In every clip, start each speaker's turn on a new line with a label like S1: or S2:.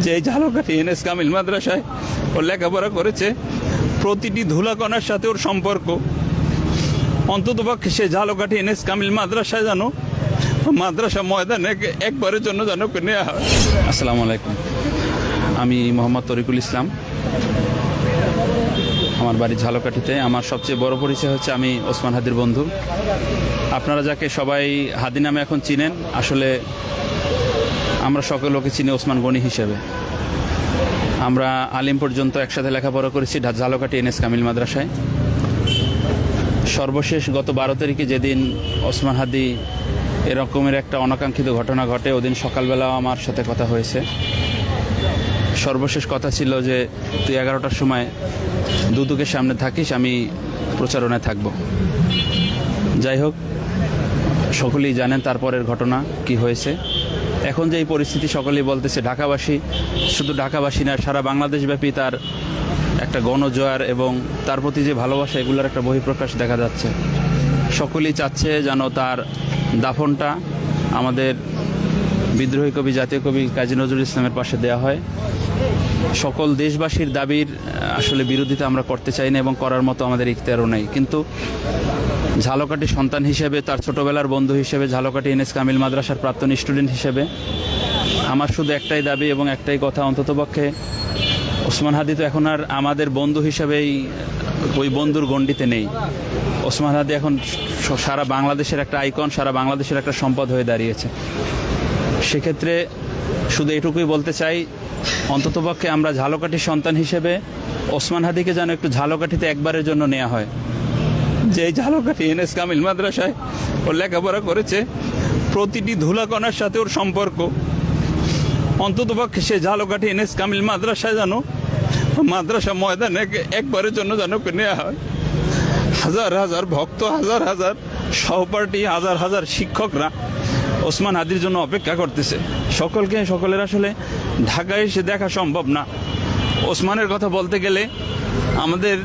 S1: যে ঝালকাঠি এনএস কামিল মাদ্রাসায় ও লেখাপড়া করেছে, প্রতিটি ধুলাকণার সাথে ওর সম্পর্ক। অন্ততপক্ষে সে ঝালকাঠি এনএস কামিল মাদ্রাসায় যেন মাদ্রাসা ময়দানে একবারের জন্য যেন নেওয়া হয়। আসসালামু আলাইকুম, আমি মোহাম্মদ তরিকুল ইসলাম। আমার বাড়ি ঝালকাঠিতে। আমার সবচেয়ে বড় পরিচয় হচ্ছে আমি ওসমান হাদির বন্ধু। আপনারা যাকে সবাই হাদি নামে এখন চিনেন, আসলে আমরা সকল ওকে চিনি ওসমান গনি হিসেবে। আমরা আলিম পর্যন্ত একসাথে লেখাপড়া করেছি ঝালকাঠি এনএস কামিল মাদ্রাসায়। সর্বশেষ গত 12 তারিখে যেদিন ওসমান হাদি এরকমের একটা অনাকাঙ্ক্ষিত ঘটনা ঘটে, ওদিন সকালবেলাও আমার সাথে কথা হয়েছে। সর্বশেষ কথা ছিল যে তুই 11টার সময় দুদুকের সামনে থাকিস, আমি প্রচারণায় থাকব। যাই হোক, সকলেই জানেন তারপরের ঘটনা কি হয়েছে। এখন যে এই পরিস্থিতি, সকলেই বলতেছে ঢাকাবাসী, শুধু ঢাকাবাসী না, সারা বাংলাদেশব্যাপী তার একটা গণজোয়ার এবং তার প্রতি যে ভালোবাসা, এগুলোর একটা বহিঃপ্রকাশ দেখা যাচ্ছে। সকলেই চাচ্ছে যেন তার দাফনটা আমাদের বিদ্রোহী কবি, জাতীয় কবি কাজী নজরুল ইসলামের পাশে দেওয়া হয়। সকল দেশবাসীর দাবির আসলে বিরোধিতা আমরা করতে চাই না এবং করার মতো আমাদের ইখতিয়ারও নেই। কিন্তু ঝালকাঠি সন্তান হিসেবে, তার ছোটোবেলার বন্ধু হিসেবে, ঝালকাঠি এনএস কামিল মাদ্রাসার প্রাক্তন স্টুডেন্ট হিসেবে আমার শুধু একটাই দাবি এবং একটাই কথা, অন্ততপক্ষে ওসমান হাদি তো এখন আর আমাদের বন্ধু হিসেবেই ওই বন্ধুর গণ্ডিতে নেই। ওসমান হাদি এখন সারা বাংলাদেশের একটা আইকন, সারা বাংলাদেশের একটা সম্পদ হয়ে দাঁড়িয়েছে। সেক্ষেত্রে শুধু এটুকুই বলতে চাই, অন্ততপক্ষে আমরা ঝালকাঠির সন্তান হিসেবে ওসমান হাদিকে যেন একটু ঝালকাঠিতে একবারের জন্য নেওয়া হয়। যে ঝালকাঠি এনএস কামিল মাদ্রাসায় ও লেখাপড়া করেছে, প্রতিটি ধুলাকণার সাথে ওর সম্পর্ক। অন্ততপক্ষে সে ঝালকাঠি এনএস কামিল মাদ্রাসায় যেন মাদ্রাসা ময়দানে একবারের জন্য যেন নেওয়া হয়। হাজার হাজার ভক্ত, হাজার হাজার সহপাঠী, হাজার হাজার শিক্ষকরা ওসমান হাদির জন্য অপেক্ষা করতেছে। সকলের আসলে ঢাকায় এসে দেখা সম্ভব না। ওসমানের কথা বলতে গেলে আমাদের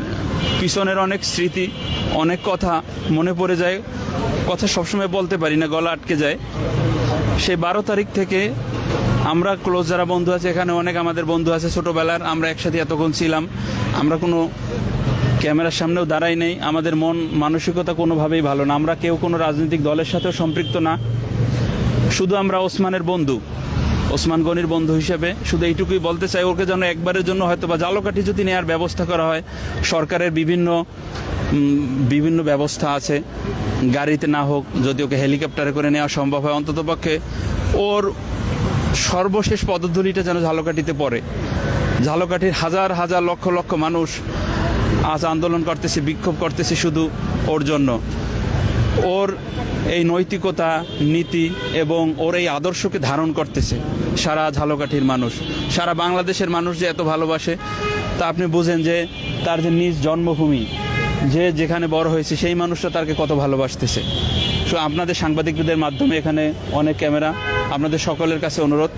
S1: পিছনের অনেক স্মৃতি, অনেক কথা মনে পড়ে যায়। কথা সবসময় বলতে পারি না, গলা আটকে যায়। সেই 12 তারিখ থেকে আমরা ক্লোজ যারা বন্ধু আছে, এখানে অনেক আমাদের বন্ধু আছে ছোটোবেলার, আমরা একসাথে এতক্ষণ ছিলাম। আমরা কোনো ক্যামেরার সামনেও দাঁড়াই নেই। আমাদের মন মানসিকতা কোনোভাবেই ভালো না। আমরা কেউ কোনো রাজনৈতিক দলের সাথেও সম্পৃক্ত না। শুধু আমরা ওসমানের বন্ধু, ওসমান গনির বন্ধু হিসেবে শুধু এইটুকুই বলতে চাই, ওকে যেন একবারের জন্য হয়তো বা ঝালকাঠি যদি নেওয়ার ব্যবস্থা করা হয়। সরকারের বিভিন্ন ব্যবস্থা আছে, গাড়িতে না হোক, যদি ওকে হেলিকপ্টারে করে নেওয়া সম্ভব হয়, অন্ততপক্ষে ওর সর্বশেষ পদধূলিটা যেন ঝালকাঠিতে পড়ে। ঝালকাঠির হাজার হাজার লক্ষ লক্ষ মানুষ আজ আন্দোলন করতেছে, বিক্ষোভ করতেছে শুধু ওর জন্য। ওর এই নৈতিকতা, নীতি এবং ওর এই আদর্শকে ধারণ করতেছে সারা ঝালকাঠির মানুষ, সারা বাংলাদেশের মানুষ যে এত ভালোবাসে তা আপনি বুঝেন। যে তার যে নিজ জন্মভূমি, যে যেখানে বড় হয়েছে, সেই মানুষটা তাকে কত ভালোবাসতেছে। সো আপনাদের সাংবাদিকদের মাধ্যমে এখানে অনেক ক্যামেরা, আপনাদের সকলের কাছে অনুরোধ,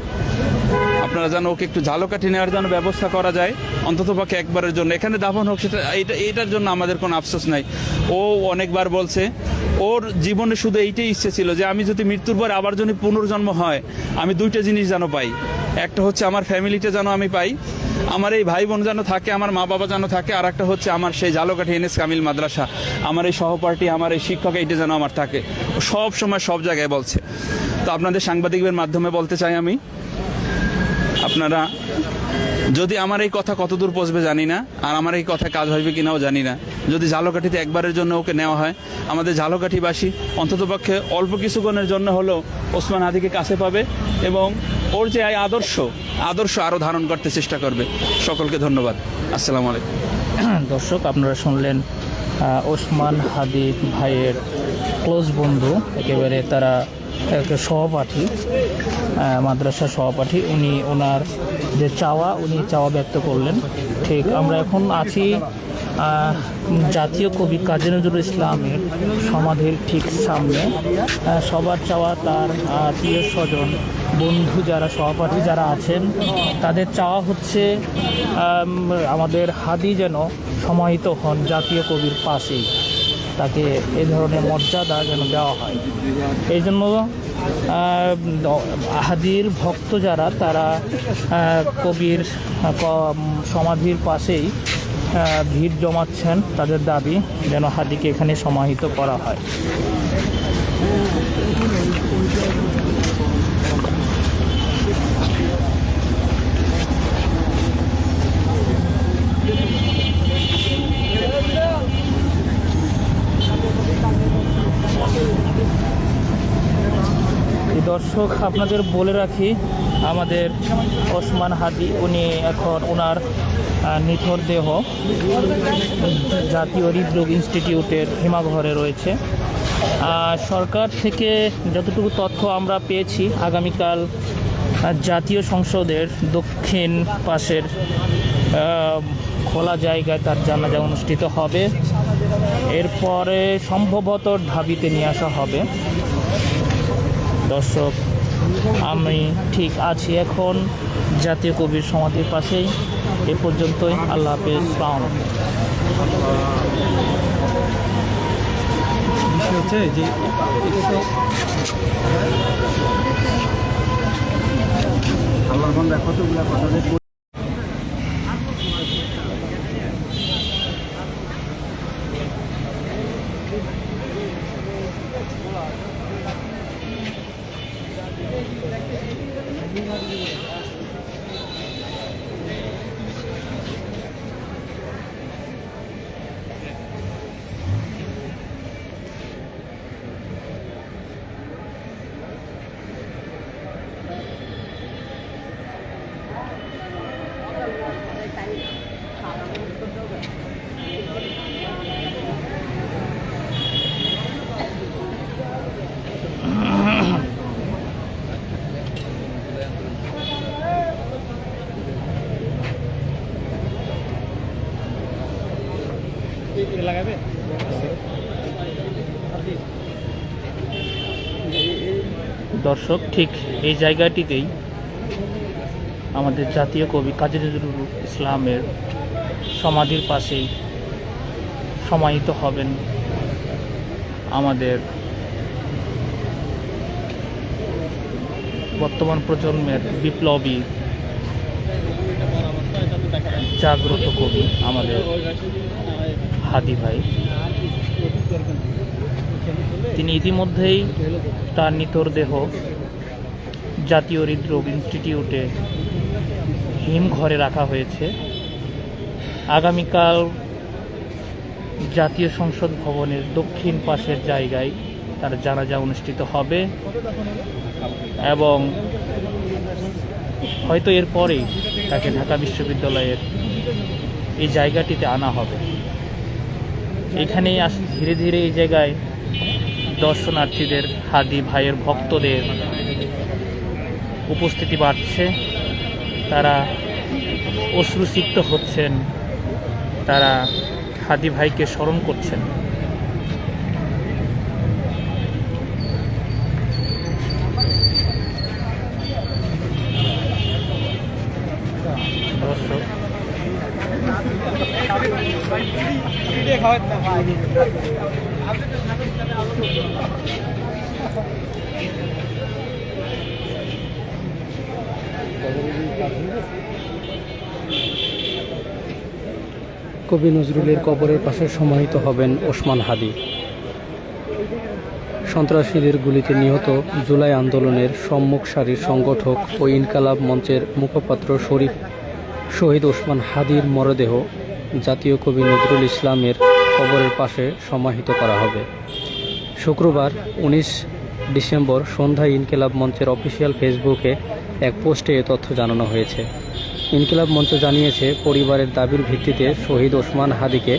S1: আপনারা যেন ওকে একটু ঝালকাঠি নেওয়ার জন্য ব্যবস্থা করা যায়, অন্ততপক্ষে একবারের জন্য এখানে দাফন হোক। এইটার জন্য আমাদের কোনো আফসোস নাই। ও অনেকবার বলছে ওর জীবনে শুধু এইটাই ইচ্ছে ছিল যে আমি যদি মৃত্যুর পর আবার যদি পুনর্জন্ম হয়, আমি 2টা জিনিস যেন পাই। একটা হচ্ছে আমার ফ্যামিলিটা যেন আমি পাই, আমার এই ভাই বোন যেন থাকে, আমার মা বাবা যেন থাকে, আর একটা হচ্ছে আমার সেই ঝালকাঠি এনএস কামিল মাদ্রাসা, আমার এই সহপাঠী, আমার এই শিক্ষক, এইটা যেন আমার থাকে। সব সময় সব জায়গায় বলছে। তো আপনাদের সাংবাদিকদের মাধ্যমে বলতে চাই আমি, আপনারা যদি আমার এই কথা কতদূর পৌঁছবে জানি না, আর আমার এই কথা কাজ হবে কিনাও জানি না, যদি ঝালকাঠিতে একবারের জন্য ওকে নেওয়া হয়, আমাদের ঝালকাঠিবাসী অন্ততপক্ষে অল্প কিছুক্ষণের জন্য হলেও ওসমান হাদিকে কাছে পাবে এবং ওর যে আদর্শ আরও ধারণ করতে চেষ্টা করবে। সকলকে ধন্যবাদ। আসসালামু আলাইকুম।
S2: দর্শক, আপনারা শুনলেন ওসমান হাদি ভাইয়ের ক্লোজ বন্ধু, একেবারে তারা একটা সহপাঠী, মাদ্রাসার সহপাঠী। ওনার যে উনি চাওয়া ব্যক্ত করলেন। ঠিক আমরা এখন আছি জাতীয় কবি কাজী নজরুল ইসলামের সমাধির ঠিক সামনে। সবার চাওয়া, তার আত্মীয় স্বজন, বন্ধু যারা, সহপাঠী যারা আছেন, তাদের চাওয়া হচ্ছে আমাদের হাদি যেন সমাহিত হন জাতীয় কবির পাশেই, তাকে এই ধরনের মর্যাদা যেন দেওয়া হয়। এই জন্য হাদির ভক্ত যারা তারা কবির সমাধির পাশেই ভিড় জমাচ্ছেন। তাদের দাবি যেন হাদিকে এখানে সমাহিত করা হয়। দর্শক, আপনাদের বলে রাখি, আমাদের ওসমান হাদি উনি এখন ওনার নিথর দেহ জাতীয় হৃদরোগ ইনস্টিটিউটের হিমাঘরে রয়েছে। সরকার থেকে যতটুকু তথ্য আমরা পেয়েছি, আগামীকাল জাতীয় সংসদের দক্ষিণ পাশের খোলা জায়গায় তার জানাজা অনুষ্ঠিত হবে। এরপরে সম্ভবত ঢাবিতে নিয়ে আসা হবে। দর্শক, আমি ঠিক আছি এখন জাতীয় কবির সমাধির পাশেই। এ পর্যন্তই। আল্লাহ হাফেজ।
S3: হচ্ছে যে আল্লাহর বান্দা কতগুলা কথা লাগাবে।
S2: দর্শক, ঠিক এই জায়গাটিতেই আমাদের জাতীয় কবি কাজী নজরুল ইসলামের সমাধির পাশেই সমাহিত হবেন আমাদের বর্তমান প্রজন্মের বিপ্লবী জাগ্রত কবি আমাদের হাদি ভাই। তিনি ইতিমধ্যেই তার নিথর দেহ জাতীয় হৃদরোগ ইনস্টিটিউটে হিমঘরে রাখা হয়েছে। আগামীকাল জাতীয় সংসদ ভবনের দক্ষিণ পাশের জায়গায় তার জানাজা অনুষ্ঠিত হবে এবং হয়তো এরপরেই তাকে ঢাকা বিশ্ববিদ্যালয়ের এই জায়গাটিতে আনা হবে। এখানেই ধীরে ধীরে এই জায়গায় দর্শনার্থীদের, হাদি ভাইয়ের ভক্তদের উপস্থিতি বাড়ছে। তারা অশ্রুসিক্ত হচ্ছেন, তারা হাদি ভাইকে স্মরণ করছেন। দর্শক,
S3: কবি নজরুলের কবরের পাশে সমাহিত হবেন ওসমান হাদি। সন্ত্রাসীদের গুলিতে নিহত জুলাই আন্দোলনের সম্মুখ সারির সংগঠক ও ইনকালাব মঞ্চের মুখপাত্র শহীদ ওসমান হাদির মরদেহ জাতীয় কবি নজরুল ইসলামের কবরের পাশে সমাহিত করা হবে। শুক্রবার 19 ডিসেম্বর সন্ধ্যায় ইনকিলাব মঞ্চের অফিসিয়াল ফেসবুকে এক পোস্টে এ তথ্য জানানো হয়েছে। ইনকিলাব মঞ্চ জানিয়েছে, পরিবারের দাবির ভিত্তিতে শহীদ ওসমান হাদিকে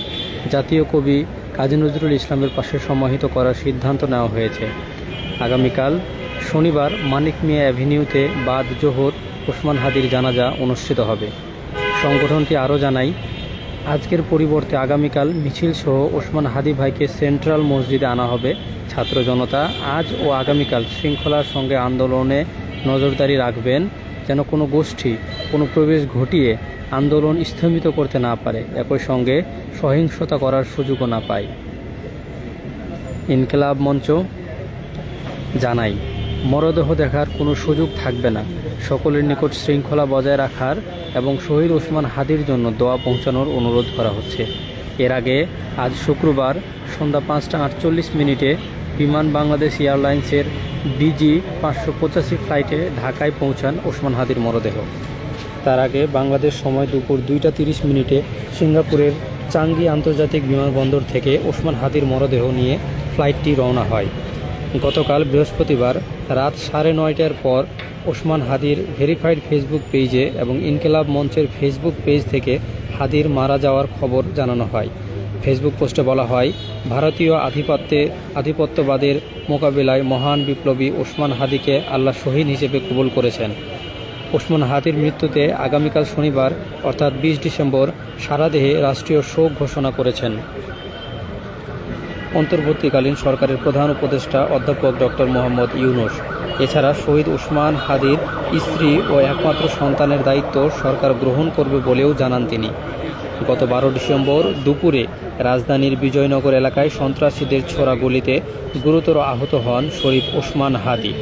S3: জাতীয় কবি কাজী নজরুল ইসলামের পাশে সমাহিত করার সিদ্ধান্ত নেওয়া হয়েছে। আগামীকাল শনিবার মানিক মিয়া অ্যাভিনিউতে বাদ জোহর ওসমান হাদির জানাজা অনুষ্ঠিত হবে। সংগঠনটি আরও জানায়, আজকের পরিবর্তে আগামীকাল মিছিল সহ ওসমান হাদি ভাইকে সেন্ট্রাল মসজিদে আনা হবে। ছাত্র জনতা আজ ও আগামীকাল শৃঙ্খলার সঙ্গে আন্দোলনে নজরদারি রাখবেন, যেন কোনো গোষ্ঠী কোনো প্রবেশ ঘটিয়ে আন্দোলন স্থগিত করতে না পারে, একই সঙ্গে সহিংসতা করার সুযোগও না পায়। ইনকিলাব মঞ্চ জানায়, মরদেহ দেখার কোনো সুযোগ থাকবে না। সকলের নিকট শৃঙ্খলা বজায় রাখার এবং শহীদ ওসমান হাদির জন্য দোয়া পৌঁছানোর অনুরোধ করা হচ্ছে। এর আগে আজ শুক্রবার সন্ধ্যা 5টা 48 বিমান বাংলাদেশ এয়ারলাইন্সের BG 585 ফ্লাইটে ঢাকায় পৌঁছান ওসমান হাদির মরদেহ। তার আগে বাংলাদেশ সময় দুপুর 2টা 30 সিঙ্গাপুরের চাঙ্গি আন্তর্জাতিক বিমানবন্দর থেকে ওসমান হাদির মরদেহ নিয়ে ফ্লাইটটি রওনা হয়। গতকাল বৃহস্পতিবার রাত 9:30টার পর ওসমান হাদির ভেরিফাইড ফেসবুক পেজে এবং ইনকিলাব মঞ্চের ফেসবুক পেজ থেকে হাদির মারা যাওয়ার খবর জানানো হয়। ফেসবুক পোস্টে বলা হয়, ভারতীয় আধিপত্যবাদের মোকাবিলায় মহান বিপ্লবী ওসমান হাদিকে আল্লাহ শহীদ হিসেবে কবুল করেছেন। ওসমান হাদির মৃত্যুতে আগামীকাল শনিবার অর্থাৎ 20 ডিসেম্বর সারা দেহে রাষ্ট্রীয় শোক ঘোষণা করেছেন অন্তর্বর্তীকালীন সরকারের প্রধান উপদেষ্টা অধ্যাপক ডক্টর মোহাম্মদ ইউনূস। এছাড়া শহীদ ওসমান হাদির স্ত্রী ও একমাত্র সন্তানের দায়িত্ব সরকার গ্রহণ করবে বলেও জানান তিনি। গত 12 ডিসেম্বর দুপুরে রাজধানীর বিজয়নগর এলাকায় সন্ত্রাসীদের ছোড়া গুলিতে গুরুতর আহত হন শরীফ ওসমান হাদি।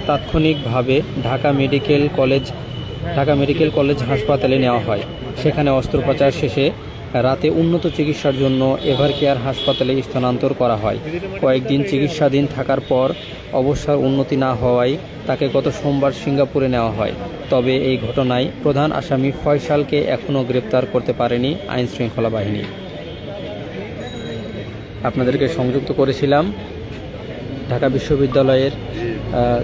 S3: তাৎক্ষণিকভাবে ঢাকা মেডিকেল কলেজ হাসপাতালে নেওয়া হয়। সেখানে অস্ত্রোপচার শেষে রাতে উন্নত চিকিৎসার জন্য এভারকেয়ার হাসপাতালে স্থানান্তর করা হয়। কয়েকদিন চিকিৎসাধীন থাকার পর অবস্থার উন্নতি না হওয়ায় তাকে গত সোমবার সিঙ্গাপুরে নেওয়া হয়। তবে এই ঘটনায় প্রধান আসামি ফয়সালকে এখনও গ্রেপ্তার করতে পারেনি আইনশৃঙ্খলা বাহিনী। আপনাদেরকে সংযুক্ত করেছিলাম ঢাকা বিশ্ববিদ্যালয়ের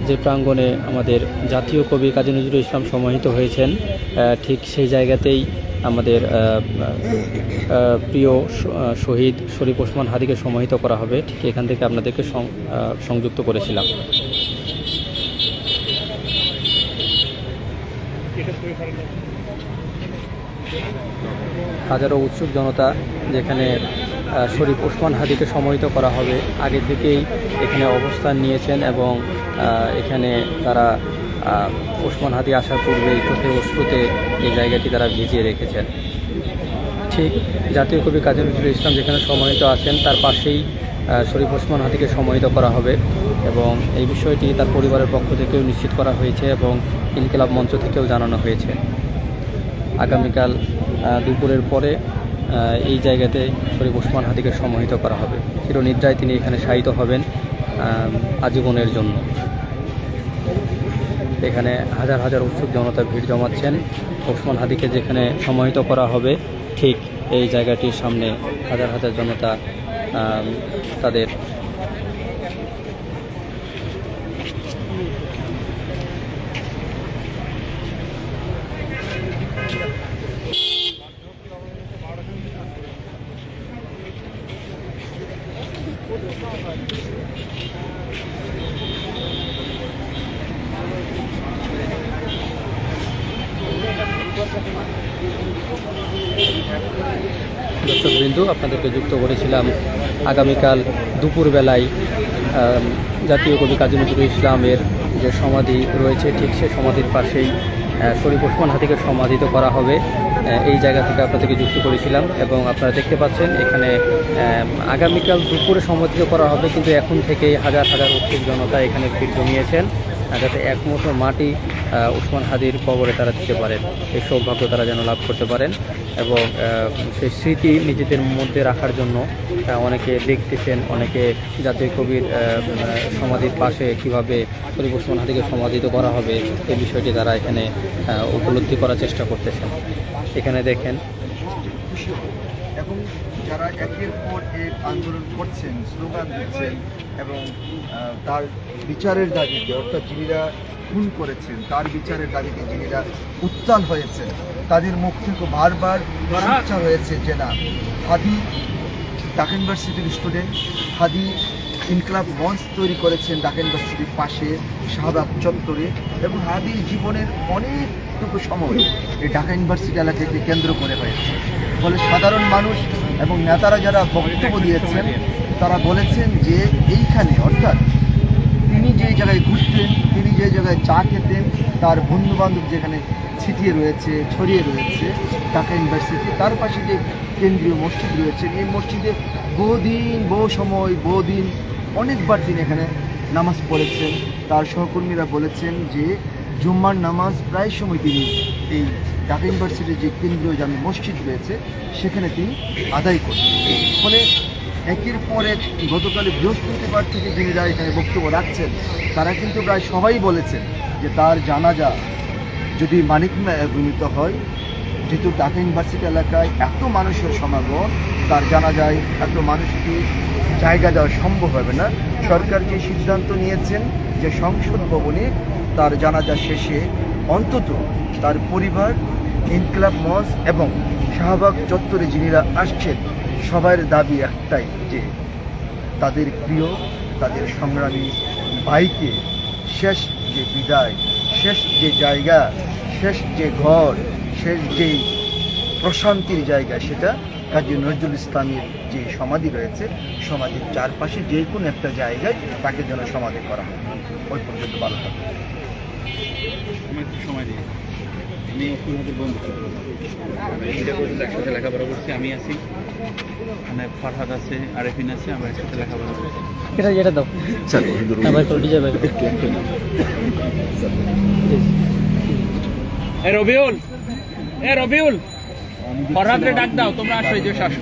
S3: যে প্রাঙ্গণে আমাদের জাতীয় কবি কাজী নজরুল ইসলাম সমাহিত হয়েছেন, ঠিক সেই জায়গাতেই আমাদের প্রিয় শহীদ শরীফ ওসমান হাদিকে সমাহিত করা হবে। ঠিক এখান থেকে আপনাদেরকে সংযুক্ত করেছিলাম। হাজারো উৎসুক জনতা যেখানে শরীফ ওসমান হাদিকে সমাহিত করা হবে আগে থেকেই এখানে অবস্থান নিয়েছেন এবং এখানে তারা ওসমান হাদি আসার পূর্বেই চোখের অশ্রুতে এই জায়গাটি তারা ভিজিয়ে রেখেছেন। ঠিক জাতীয় কবি কাজী নজরুল ইসলাম যেখানে সমাহিত আছেন তার পাশেই শরীফ ওসমান হাদিকে সমাহিত করা হবে এবং এই বিষয়টি তার পরিবারের পক্ষ থেকেও নিশ্চিত করা হয়েছে এবং ইনকিলাব মঞ্চ থেকেও জানানো হয়েছে। আগামীকাল দুপুরের পরে এই জায়গাতে শরীফ ওসমান হাদিকে সমাহিত করা হবে। চিরনিদ্রায় তিনি এখানে শায়িত হবেন আজীবনের জন্য। এখানে হাজার হাজার উৎসুক জনতা ভিড় জমাচ্ছেন। ওসমান হাদিকে যেখানে সমাহিত করা হবে ঠিক এই জায়গাটির সামনে হাজার হাজার জনতা তাদের দর্শকবৃন্দ, আপনাদেরকে যুক্ত করেছিলাম আগামীকাল দুপুরবেলায় জাতীয় কবি কাজী নজরুল ইসলামের যে সমাধি রয়েছে ঠিক সে সমাধির পাশেই শরীফ ওসমান হাদিকে সমাধিত করা হবে। এই জায়গা থেকে আপনাদেরকে যুক্ত করেছিলাম এবং আপনারা দেখতে পাচ্ছেন এখানে আগামীকাল দুপুরে সমাধিত করা হবে, কিন্তু এখন থেকেই হাজার হাজার উৎসুক জনতা এখানে ভিড় জমিয়েছেন যাতে এক মুঠো মাটি ওসমান হাদির কবরে তারা দিতে পারেন, এই সৌভাগ্য তারা যেন লাভ করতে পারেন এবং সেই স্মৃতি নিজেদের মধ্যে রাখার জন্য অনেকে দেখতেছেন, অনেকে জাতীয় কবির সমাধির পাশে কীভাবে শরীফ ওসমান হাদিকে সমাধিত করা হবে এই বিষয়টি তারা এখানে উপলব্ধি করার চেষ্টা করতেছেন। এখানে দেখেন
S4: এবং যারা একের পর এক আন্দোলন করছেন, স্লোগান দিচ্ছেন এবং তার বিচারের দাবিতে, অর্থাৎ যিনিরা খুন করেছেন তার বিচারের দাবিতে যিনিরা উত্তাল হয়েছেন তাদের মুখ থেকে বারবার উচ্চার হয়েছে যে না, হাদি ঢাকা ইউনিভার্সিটির স্টুডেন্ট, হাদি ইনকিলাব মঞ্চ তৈরি করেছেন ঢাকা ইউনিভার্সিটির পাশে শাহবাগ চত্বরে এবং হাদি জীবনের অনেকটুকু সময় এই ঢাকা ইউনিভার্সিটি এলাকাকে কেন্দ্র করে হয়েছে। ফলে সাধারণ মানুষ এবং নেতারা যারা বক্তব্য দিয়েছেন তারা বলেছেন যে এইখানে, অর্থাৎ তিনি যে জায়গায় ঘুরতেন, তিনি যে জায়গায় চা খেতেন, তার বন্ধুবান্ধব যেখানে ছিটিয়ে রয়েছে, ছড়িয়ে রয়েছে ঢাকা ইউনিভার্সিটি, তার পাশে যে কেন্দ্রীয় মসজিদ রয়েছে, এই মসজিদে বহুদিন, বহু সময়, বহুদিন অনেকবার তিনি এখানে নামাজ পড়েছেন তার সহকর্মীরা বলেছেন যে জুম্মার নামাজ প্রায় সময় তিনি এই ঢাকা ইউনিভার্সিটির যে কেন্দ্রীয় জামে মসজিদ রয়েছে সেখানে তিনি আদায় করতেন। ফলে একের পর এক গতকাল বৃহস্পতিবার থেকে যিনিরা এখানে বক্তব্য রাখছেন তারা কিন্তু প্রায় সবাই বলেছেন যে তার জানাজা যদি মানিকমে অভিনীত হয়, যেহেতু ঢাকা ইউনিভার্সিটি এলাকায় এত মানুষের সমাগম, তার জানাজায় এত মানুষকে জায়গা দেওয়া সম্ভব হবে না। সরকার যে সিদ্ধান্ত নিয়েছেন যে সংসদ ভবনে তার জানাজা শেষে অন্তত তার পরিবার, ইনকিলাব মঞ্চ এবং শাহবাগ চত্বরে যিনিরা আসছেন সবার দাবি একটাই যে তাদের প্রিয়, তাদের সংগ্রামী ভাইকে শেষ যে বিদায়, শেষ যে জায়গা, শেষ যে ঘর, শেষ যে প্রশান্তির জায়গা, সেটা কাজী নজরুল ইসলামের যে সমাধি রয়েছে সমাধির চারপাশে যে কোনো একটা জায়গায় তাকে যেন সমাধি করা হয়। ওই পর্যন্ত ভালো থাকবে।
S1: আমি একটু সময় দিই। আমি ওষুধের বন্ধু এটা পর্যন্ত একসাথে লেখাপড়া করছি, আমি আছি, মানে ফারহাদ আছে, আরেফিন আছে, আমরা একসাথে লেখাপড়া করছি।
S3: এটা দাও ডিজে ভাই
S1: এ রবিউল, এ রবিউল, ফারহাদরে ডাক দাও, তোমরা আসো, এই যে আসো।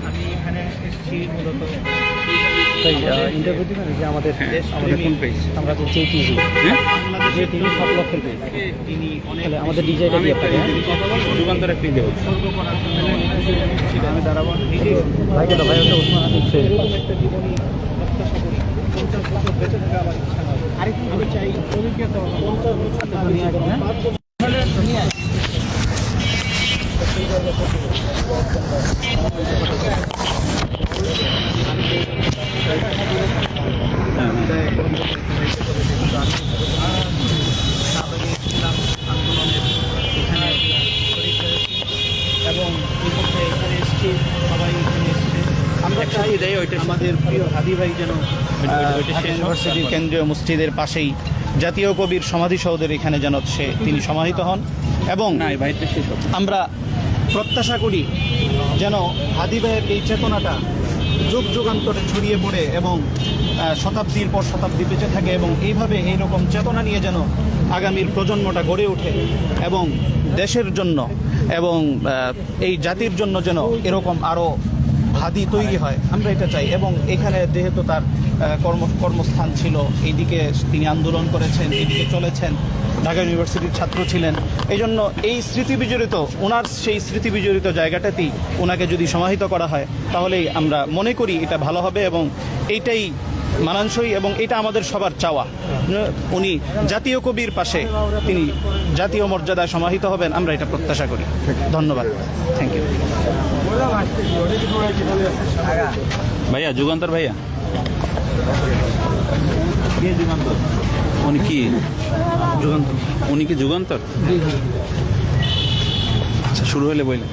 S2: আমি এখানে এসেছি মূলত
S3: ইন্টারভিউ দিবেন যে আমাদের
S1: আমাদের কোন পেজ?
S3: আমরা তো যে টিভি
S1: হ্যাঁ,
S3: যে টিভি 7 লক্ষের পেজ,
S2: তিনি অনেক
S3: তাহলে আমাদের ডিজাইনটা দিয়ে আপনাকে
S1: যুগান্তর একটি দেব।
S2: সর্ব করার জন্য আমি দাঁড়াবো
S3: ভাইকে দাও, ভাই হচ্ছে ওসমান হাদির ছেলে।
S2: এরকম একটা জীবনী প্রত্যাশা করি। 50 বছর বেঁচে থাকা আমার ইচ্ছা নয়। আমি চাই অভিজ্ঞতা 50 বছর নিয়ে আসবেন, হ্যাঁ? এবং এই মধ্যে এখানে এসেছি, সবাই এখানে এসেছে। আমরা চাই আমাদের প্রিয় হাদি ভাই যেন ঢাকা ইউনিভার্সিটির কেন্দ্রীয় মসজিদের পাশেই জাতীয় কবির সমাধিসৌধের এখানে যেন তিনি সমাহিত হন এবং
S1: না, এই বাইরে শেষ হবে।
S2: আমরা প্রত্যাশা করি যেন হাদি ভাইয়ের এই চেতনাটা যুগ যুগান্তরে ছড়িয়ে পড়ে এবং শতাব্দীর পর শতাব্দী বেঁচে থাকে এবং এইভাবে এইরকম চেতনা নিয়ে যেন আগামীর প্রজন্মটা গড়ে ওঠে এবং দেশের জন্য এবং এই জাতির জন্য যেন এরকম আরও হাদি তৈরি হয়, আমরা এটা চাই। এবং এখানে যেহেতু তার কর্মস্থান ছিল, এইদিকে তিনি আন্দোলন করেছেন, এইদিকে চলেছেন, ঢাকা ইউনিভার্সিটির ছাত্র ছিলেন, এই জন্য এই স্মৃতিবিজড়িত ওনার সেই স্মৃতিবিজড়িত জায়গাটাতেই ওনাকে যদি সমাহিত করা হয় তাহলেই আমরা মনে করি এটা ভালো হবে এবং এইটাই মানানসই এবং এটা আমাদের সবার চাওয়া। উনি জাতীয় কবির পাশে তিনি জাতীয় মর্যাদায় সমাহিত হবেন, আমরা এটা প্রত্যাশা করি। ধন্যবাদ, থ্যাংক ইউ।
S1: ভাইয়া, যুগান্তর ভাইয়া, উনি কি যুগান্তর? উনি কি যুগান্তর? আচ্ছা, শুরু হলে বললেন।